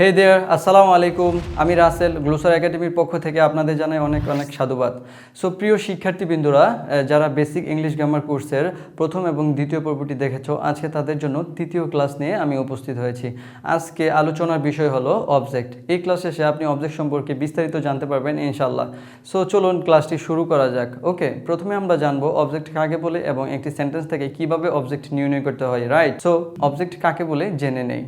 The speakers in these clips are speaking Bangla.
হে দেয়ার, আসসালামু আলাইকুম। আমি রাসেল, গ্লোসার একাডেমির পক্ষ থেকে আপনাদের জানাই অনেক অনেক সাধুবাদ। সো প্রিয় শিক্ষার্থীবৃন্দরা, যারা বেসিক ইংলিশ গ্রামার কোর্সের প্রথম এবং দ্বিতীয় পর্বটি দেখেছো, আজকে তাদের জন্য তৃতীয় ক্লাস নিয়ে আমি উপস্থিত হয়েছি। আজকে আলোচনার বিষয় হলো অবজেক্ট। এই ক্লাস শেষে আপনি অবজেক্ট সম্পর্কে বিস্তারিত জানতে পারবেন ইনশাল্লাহ। সো চলুন ক্লাসটি শুরু করা যাক। ওকে, প্রথমে আমরা জানবো অবজেক্ট কাকে বলে এবং একটি সেন্টেন্স থেকে কিভাবে অবজেক্ট নির্ণয় করতে হয়। রাইট, সো অবজেক্ট কাকে বলে জেনে নেই।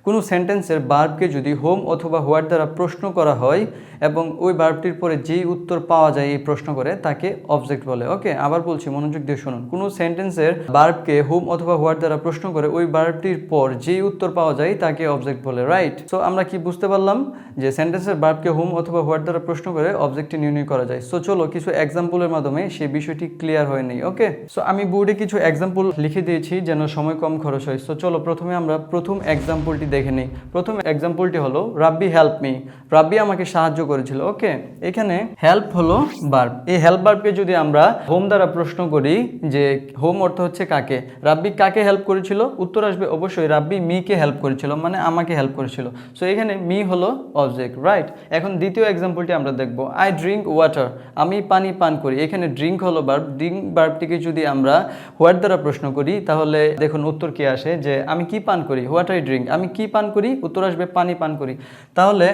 কোনো সেন্টেন্সের ভার্বকে যদি হোম অথবা হোয়াট দ্বারা প্রশ্ন করা হয় এবং ওই ভার্বটির পরে যেই উত্তর পাওয়া যায় এই প্রশ্ন করে, তাকে অবজেক্ট বলে। ওকে, আবার বলছি, মনোযোগ দিয়ে শুনুন। কোনো সেন্টেন্সের ভার্বকে হোম অথবা হোয়াট দ্বারা প্রশ্ন করে ওই ভার্বটির পর যেই উত্তর পাওয়া যায় তাকে অবজেক্ট বলে। রাইট, সো আমরা কি বুঝতে পারলাম যে সেন্টেন্সের ভার্বকে হোম অথবা হোয়াট দ্বারা প্রশ্ন করে অবজেক্টটি নির্ণয় করা যায়। সো চলো কিছু এক্সাম্পলের মাধ্যমে সেই বিষয়টি ক্লিয়ার হয়ে নেই। ওকে, সো আমি বোর্ডে কিছু এক্সাম্পল লিখে দিয়েছি যেন সময় কম খরচ হয়। সো চলো প্রথমে আমরা প্রথম এক্সাম্পলটি দেখে নিই। প্রথম এক্সাম্পলটি হলো রাব্বি হেল্প মি। রাব্বি আমাকে সাহায্য করেছিল। ওকে, এখানে হেল্প হলো ভার্ব। এই হেল্প ভার্বকে যদি আমরা হোম দ্বারা প্রশ্ন করি যে হোম অর্থ হচ্ছে কাকে, রাব্বি কাকে হেল্প করেছিল, উত্তর আসবে অবশ্যই রাব্বি মিকে হেল্প করেছিল, মানে আমাকে হেল্প করেছিল। সো এখানে মি হলো অবজেক্ট। রাইট, এখন দ্বিতীয় এক্সাম্পলটি আমরা দেখব। আই ড্রিঙ্ক ওয়াটার, আমি পানি পান করি। এখানে ড্রিঙ্ক হলো ভার্ব। ড্রিঙ্ক ভার্বটিকে যদি আমরা হোয়াট দ্বারা প্রশ্ন করি তাহলে দেখুন উত্তর কি আসে, যে আমি কি পান করি, হোয়াট আই ড্রিঙ্ক, আমি কি পান করি, উত্তর আসবে পানি পান করি। তাহলে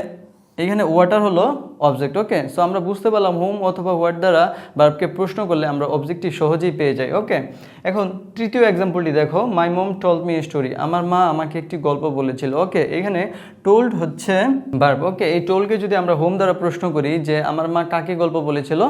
এখানে ওয়াটার হলো অবজেক্ট। ওকে, সো আমরা বুঝতে পারলাম হোম অথবা হোয়াট দ্বারা ভার্বকে প্রশ্ন করলে আমরা অবজেক্টটি সহজেই পেয়ে যাই। ওকে, এখন তৃতীয় এক্সাম্পলটি দেখো। মাই মম টোল্ড মি এ স্টোরি, আমার মা আমাকে একটি গল্প বলেছিল। ওকে, এখানে টোল্ড হচ্ছে ভার্ব। ওকে, এই টোল্ডকে যদি আমরা হোম দ্বারা প্রশ্ন করি যে আমার মা কাকে গল্প বলেছিল,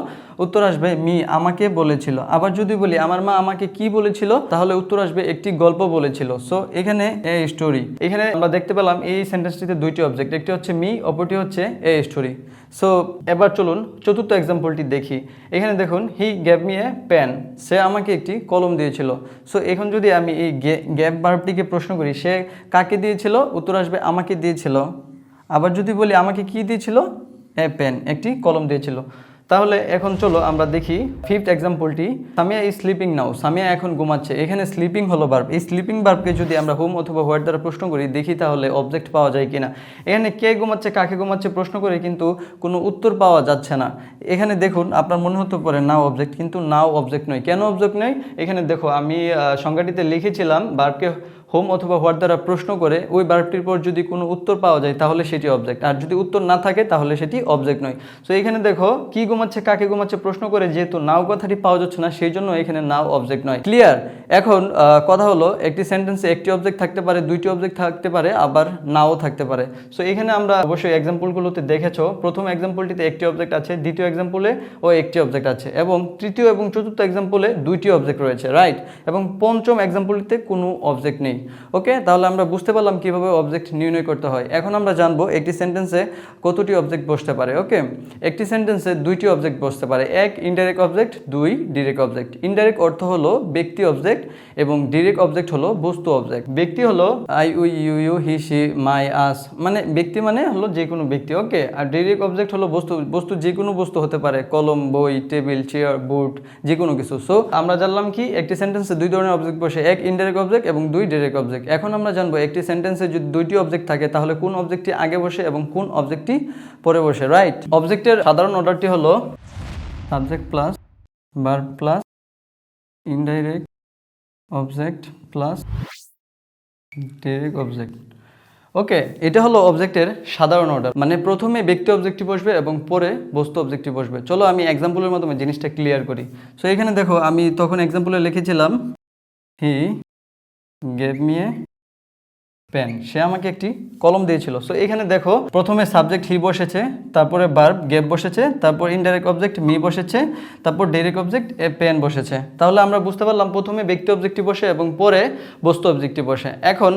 উত্তর আসবে মি, আমাকে বলেছিল। আবার যদি বলি আমার মা আমাকে কি বলেছিল, তাহলে উত্তর আসবে একটি গল্প বলেছিল। সো এখানে এ স্টোরি, এখানে আমরা দেখতে পেলাম এই সেন্টেন্সটিতে দুইটি অবজেক্ট, একটি হচ্ছে মি, অপরটি হচ্ছে এ স্টোরি। সো এবার চলুন চতুর্থ এক্সাম্পলটি দেখি। এখানে দেখুন he gave me a pen, সে আমাকে একটি কলম দিয়েছিল। সো এখন যদি আমি এই গ্যাভ ভার্বটিকে প্রশ্ন করি সে কাকে দিয়েছিল, উত্তর আসবে আমাকে দিয়েছিল। আবার যদি বলি আমাকে কি দিয়েছিল, এ পেন, একটি কলম দিয়েছিল। তাহলে এখন চলো আমরা দেখি ফিফথ এক্সাম্পলটি। Samia is sleeping now, Samia এখন ঘুমাচ্ছে। এখানে স্লিপিং হলো ভার্ব। এই স্লিপিং ভার্বকে যদি আমরা হোম অথবা হোয়াট দ্বারা প্রশ্ন করি, দেখি তাহলে অবজেক্ট পাওয়া যায় কিনা। এখানে কে ঘুমাচ্ছে কাকে ঘুমাচ্ছে প্রশ্ন করে কিন্তু কোনো উত্তর পাওয়া যাচ্ছে না। এখানে দেখুন আপনার মনে হতে পারে নাও অবজেক্ট, কিন্তু নাও অবজেক্ট নয়। কেন অবজেক্ট নয়? এখানে দেখো আমি সংজ্ঞাটিতে লিখেছিলাম ভার্বকে হোম অথবা হোয়াট দ্বারা প্রশ্ন করে ওই ভার্বটির পর যদি কোনো উত্তর পাওয়া যায় তাহলে সেটি অবজেক্ট, আর যদি উত্তর না থাকে তাহলে সেটি অবজেক্ট নয়। সো এখানে দেখো কি ঘুমাচ্ছে কাকে ঘুমাচ্ছে প্রশ্ন করে যেহেতু নাও কথাটি পাওয়া যাচ্ছে না, সেই জন্য এখানে নাও অবজেক্ট নয়। ক্লিয়ার? এখন কথা হলো একটি সেন্টেন্সে একটি অবজেক্ট থাকতে পারে, দুইটি অবজেক্ট থাকতে পারে, আবার নাও থাকতে পারে। সো এখানে আমরা অবশ্যই এক্সাম্পলগুলোতে দেখেছো, প্রথম এক্সাম্পলটিতে একটি অবজেক্ট আছে, দ্বিতীয় এক্সাম্পলে ও একটি অবজেক্ট আছে, এবং তৃতীয় এবং চতুর্থ এক্সাম্পলে দুইটি অবজেক্ট রয়েছে। রাইট, এবং পঞ্চম এক্সাম্পলটিতে কোনো অবজেক্ট নেই। ওকে, তাহলে আমরা বুঝতে পারলাম কিভাবে অবজেক্ট নির্ণয় করতে হয়। এখন আমরা জানবো একটি সেন্টেন্সে কতটি অবজেক্ট বসতে পারে। ওকে, একটি সেন্টেন্সে দুইটি অবজেক্ট বসতে পারে, এক ইনডাইরেক্ট অবজেক্ট, দুই ডিরেক্ট অবজেক্ট। ইনডাইরেক্ট অর্থ হলো ব্যক্তি অবজেক্ট এবং ডিরেক্ট অবজেক্ট হলো বস্তু অবজেক্ট। ব্যক্তি হলো I, we, you, he, she, my, us, মানে ব্যক্তি মানে হলো যে কোনো ব্যক্তি। ওকে, আর ডিরেক্ট অবজেক্ট হলো বস্তু। বস্তু যে কোনো বস্তু হতে পারে, কলম, বই, টেবিল, চেয়ার, বুট, যে কোনো কিছু। সো আমরা জানলাম কি একটি সেন্টেন্সে দুই ধরনের অবজেক্ট বসে, এক ইনডাইরেক্ট অবজেক্ট এবং দুই ডিরেক্ট অবজেক্ট। এখন আমরা জানবো একটি সেন্টেন্সে যদি দুইটি অবজেক্ট থাকে তাহলে কোন অবজেক্টটি আগে বসে এবং কোন অবজেক্টটি পরে বসে। রাইট, অবজেক্টের সাধারণ অর্ডারটি হলো subject plus verb plus indirect object plus direct object. Okay, এটা হলো অবজেক্টের সাধারণ অর্ডার, মানে প্রথমে ব্যক্তি অবজেক্টটি বসবে এবং পরে বস্তু অবজেক্টটি বসবে। চলো আমি এক্সাম্পলের মাধ্যমে জিনিসটা ক্লিয়ার করি। সো এখানে দেখো আমি তখন এক্সাম্পলে লিখেছিলাম he gave me a pen, সে আমাকে একটি কলম দিয়েছিল। সো এখানে দেখো প্রথমে সাবজেক্ট হি বসেছে, তারপরে ভার্ব গেভ বসেছে, তারপর ইনডাইরেক্ট অবজেক্ট মি বসেছে, তারপর ডাইরেক্ট অবজেক্ট এ পেন বসেছে। তাহলে আমরা বুঝতে পারলাম প্রথমে ব্যক্তি অবজেক্টটি বসে এবং পরে বস্তু অবজেক্টটি বসে। এখন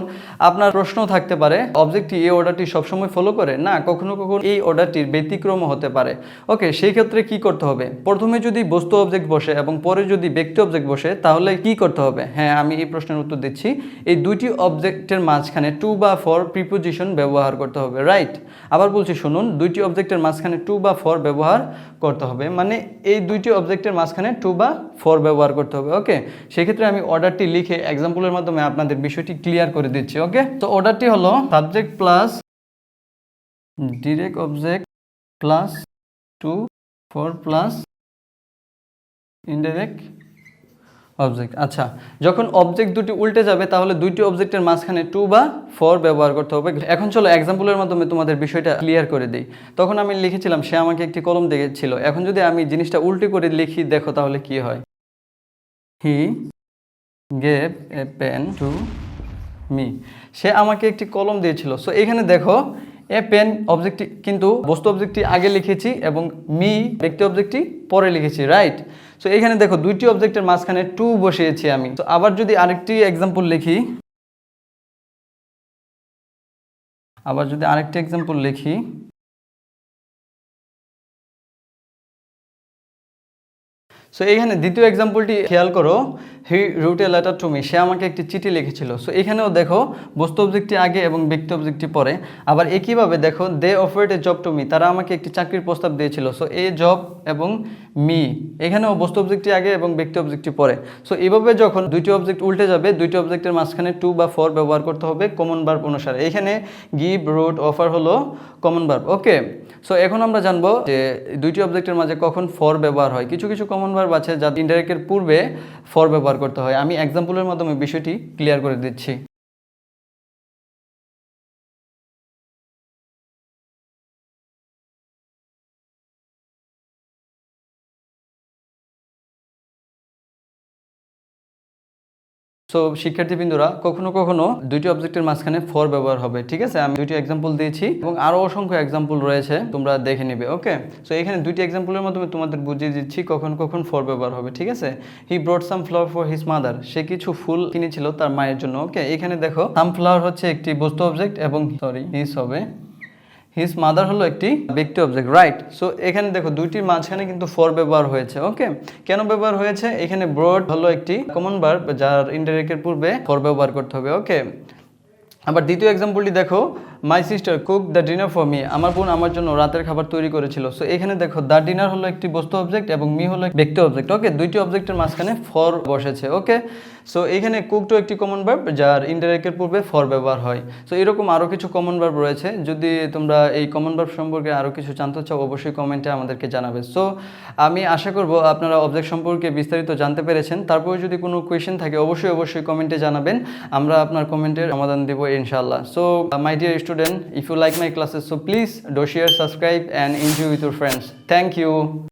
আপনার প্রশ্ন থাকতে পারে অবজেক্টটি এই অর্ডারটি সবসময় ফলো করে না, কখনো কখনো এই অর্ডারটির ব্যতিক্রমও হতে পারে। ওকে, সেই ক্ষেত্রে কি করতে হবে? প্রথমে যদি বস্তু অবজেক্ট বসে এবং পরে যদি ব্যক্তি অবজেক্ট বসে তাহলে কি করতে হবে? হ্যাঁ, আমি এই প্রশ্নের উত্তর দিচ্ছি। এই দুইটি অবজেক্টের মাঝখানে টু বা ফর প্রিপোজিশন ব্যবহার করতে হবে। রাইট, আবার বলছি শুনুন, দুইটি অবজেক্টের মাঝখানে টু বা ফর ব্যবহার করতে হবে, মানে এই দুইটি অবজেক্টের মাঝখানে টু বা ফর ব্যবহার করতে হবে। ওকে, সেক্ষেত্রে আমি অর্ডারটি লিখে এক্সাম্পলের মাধ্যমে আপনাদের বিষয়টি ক্লিয়ার করে দিচ্ছি। ওকে, তো অর্ডারটি হলো subject plus direct object plus to for plus indirect object. আচ্ছা, যখন অবজেক্ট দুটি উল্টে যাবে তাহলে দুইটি অবজেক্টের মাঝখানে টু বা ফর ব্যবহার করতে হবে। এখন চলো এক্সাম্পলের মাধ্যমে তোমাদের বিষয়টা ক্লিয়ার করে দিই। তখন আমি লিখেছিলাম সে আমাকে একটি কলম দিয়েছিল। এখন যদি আমি জিনিসটা উল্টে করে লিখি, দেখো তাহলে কি হয়। He gave a pen to me. সে আমাকে একটি কলম দিয়েছিল। সো এখানে দেখো এ পেন অবজেক্টটি কিন্তু বস্তু অবজেক্টটি আগে লিখেছি এবং মি ব্যক্তি অবজেক্টটি পরে লিখেছি, রাইট। সো এখানে দেখো দুইটি অবজেক্টের মাঝখানে টু বসিয়েছি আমি। তো আবার যদি আরেকটি এক্সাম্পল লিখি, সো এখানে দ্বিতীয় এক্সাম্পলটি খেয়াল করো, he wrote a letter to me. সে আমাকে একটি চিঠি লিখেছিল। সো এখানেও দেখো বস্তু অবজেক্টটি আগে এবং ব্যক্তি অবজেক্টটি পরে। আবার একইভাবে দেখো they offered a job to me. তারা আমাকে একটি চাকরির প্রস্তাব দিয়েছিল। সো এ জব এবং মি, এখানেও বস্তু অবজেক্টটি আগে এবং ব্যক্তি অবজেক্টটি পরে। সো এইভাবে যখন দুইটি অবজেক্ট উল্টে যাবে, দুইটি অবজেক্টের মাঝখানে টু বা ফর ব্যবহার করতে হবে কমন ভার্ব অনুসারে। এখানে গিভ, রুট, অফার হলো কমন ভার্ব। ওকে, সো এখন আমরা জানবো যে দুইটি অবজেক্টের মাঝে কখন ফর ব্যবহার হয়। কিছু কিছু কমন ভার্ব আছে যা ইনডাইরেক্টের পূর্বে ফর ব্যবহার করতে হয়। আমি এক্সাম্পলের মাধ্যমে বিষয়টি ক্লিয়ার করে দিচ্ছি। সো শিক্ষার্থীবৃন্দরা, কখনো কখনো দুইটি অবজেক্টের মাঝখানে ফর ব্যবহার হবে, ঠিক আছে। আমি দুইটি এক্সাম্পল দিয়েছি এবং আরও অসংখ্য এক্সাম্পল রয়েছে, তোমরা দেখে নিবে। ওকে, সো এখানে দুইটি এক্সাম্পলের মাধ্যমে তোমাদের বুঝিয়ে দিচ্ছি কখন কখন ফর ব্যবহার হবে, ঠিক আছে। He brought some flower for his mother. সে কিছু ফুল কিনেছিল তার মায়ের জন্য। ওকে, এখানে দেখো সাম ফ্লাওয়ার হচ্ছে একটি বস্তু অবজেক্ট এবং হিজ হবে, হিজ মাদার হলো একটি ব্যক্তি অবজেক্ট, রাইট। সো এখানে দেখো দুইটির মাঝখানে কিন্তু ফর ব্যবহার হয়েছে। ওকে, কেন ব্যবহার হয়েছে? এখানে ব্রড হলো একটি কমন ভার্ব যার ইনডাইরেক্টের পূর্বে ফর ব্যবহার করতে হবে। ওকে, আবার দ্বিতীয় এক্সাম্পলটি দেখো, my sister cook the dinner for me. আমার বোন আমার জন্য রাতের খাবার তৈরি করেছিল। সো এখানে দেখো দ্য ডিনার হলো একটি বস্তু অবজেক্ট এবং মি হলো ব্যক্তি অবজেক্ট। ওকে, দুইটি অবজেক্টের মাঝখানে ফর বসেছে। ওকে, সো এখানে কুকটো একটি কমন ভার্ব যার ইনডাইরেক্টের পূর্বে ফর ব্যবহার হয়। সো এরকম আরও কিছু কমন ভার্ব রয়েছে। যদি তোমরা এই কমন ভার্ব সম্পর্কে আরও কিছু জানতে চাও, অবশ্যই কমেন্টে আমাদেরকে জানাবে। সো আমি আশা করব আপনারা অবজেক্ট সম্পর্কে বিস্তারিত জানতে পেরেছেন। তারপরে যদি কোনো কোয়েশ্চেন থাকে অবশ্যই কমেন্টে জানাবেন, আমরা আপনার কমেন্টের সমাধান দেবো ইনশাআল্লাহ। So my dear student, if you like my classes, so please do share, subscribe and enjoy with your friends. Thank you.